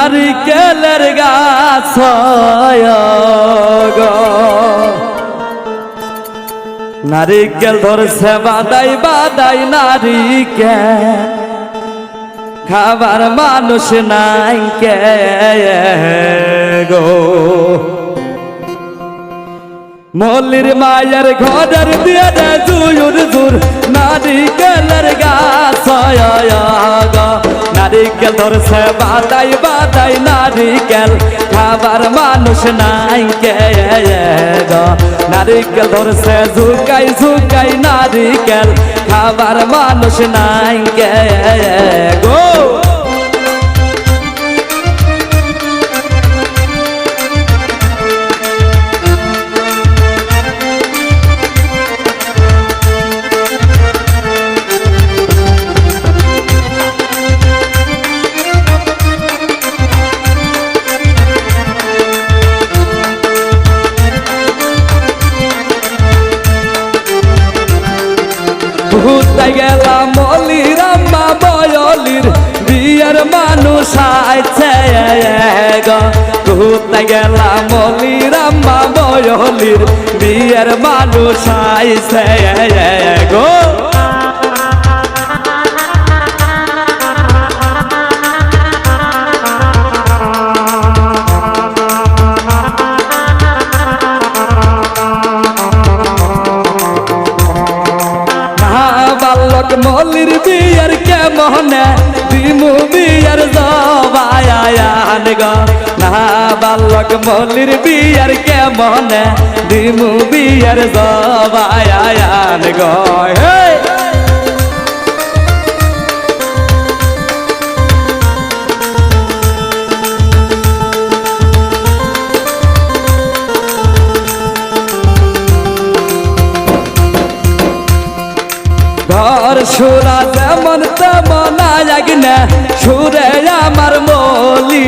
নারিকেলের গাছ গো নারিকেল ধরছে বাদাই বাদাই নারিকেল খাবার মানুষ নাই কে গো মল্লির মায়ের ঘরের দিয়ে জুয়ুর জুর নারিকেলের গাছ গো নারিকেল ধরছে বাদাই বাদাই নারিকেল খাবার মানুষ নাই কে গো নারিকেল ধরছে ঝুকাই ঝুকাই নারিকেল খাবার মানুষ নাই কে গো ঘুরতে গেলাম মল্লির আম্মা বয়লির বিয়ের মানুষ আইছে গো ঘুরতে গেলাম মল্লির আম্মা বয়লির বিয়ের মানুষ আইছে গো মল্লির বিয়ের কেমনে দিমু বিয়ের জবায়ান গো না বালক মল্লির বিয়ের কেমনে দিমু বিয়ের জবায়ান গো ঘর সুরা যেমন তেমন আগে সুরে আমার মলি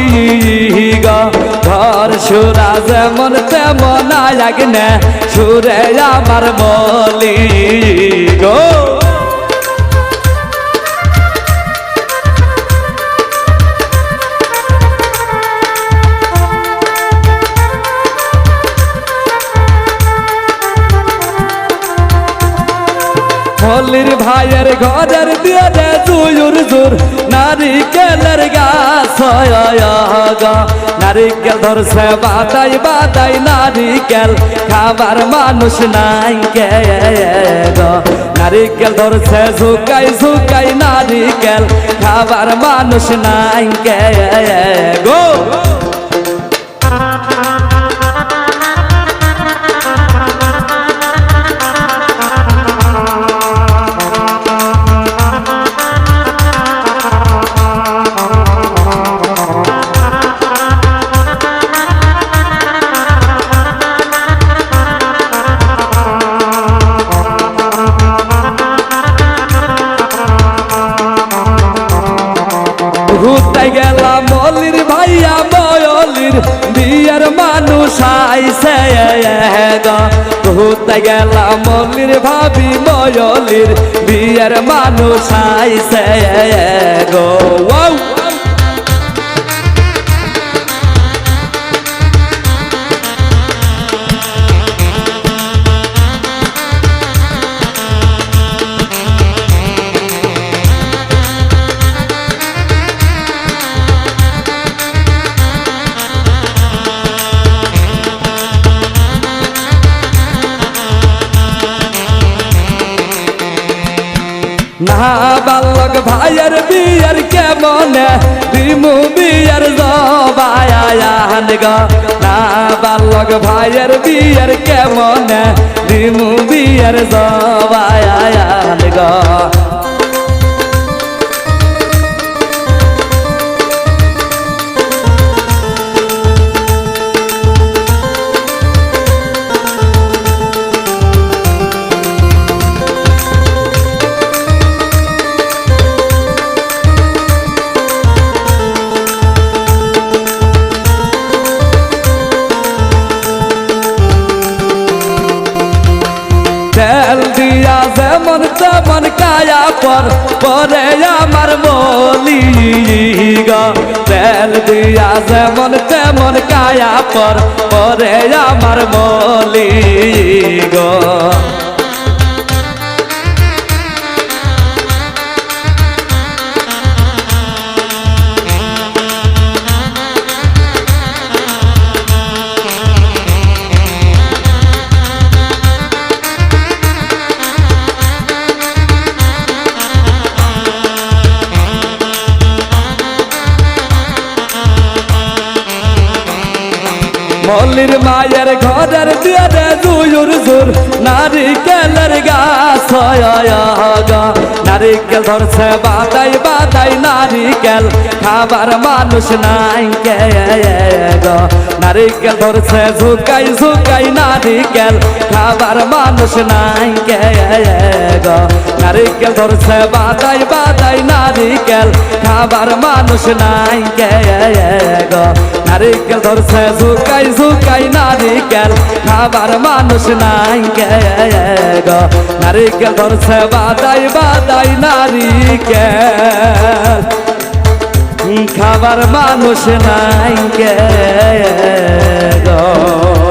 গো ঘর সুরা যেমন তেমন আগে সুরে আমার মলি গো মল্লির ভাইয়ের ঘরের দিয়ে জুয়ুর জুর নারিকেলের গাছ গো নারিকেল ধরছে বাদাই বাদাই নারিকেল খাবার মানুষ নাই কে গো নারিকেল ধরছে ঝুকাই ঝুকাই নারিকেল খাবার মানুষ নাই কে গো ঘুরতে গেলাম মল্লির ভাইয়া বয়লির বিয়ের মানুষ আইছে গো ঘুরতে গেলাম মল্লির ভাবি বয়লির বিয়ের মানুষ আইছে গো না বালক ভাইয়ের বিয়ের কেমনে দিমু বিয়ের জবায়ান গো না বালক ভাইয়ের বিয়ের কেমনে দিমু বিয়ের জবায়ান গো তেল দিয়া যেমন তেমন কায়া পরে আমার মলি গো তেল দিয়া যেমন তেমন কায়া পরে আমার মলি গো মল্লির মায়ের ঘরের দিয়ে জুয়ুর জুর নারিকেলের গাছ নারিকেল ধরছে বাদাই বাদাই নারিকেল খাবার মানুষ নাই কে গো নারিকেল ধরছে ঝুকাই ঝুকাই নারিকেল খাবার মানুষ নাই কে গো নারিকেল ধরছে বাদাই বাদাই নারিকেল খাবার মানুষ নাই কে গো নারিকেল ধরছে ঝুকাই ঝুকাই নারিকেল খাবার মানুষ নাই কে গো নারিকেল ধরছে বাদাই বাদাই নারিকেল খাবার মানুষ নাই কে গো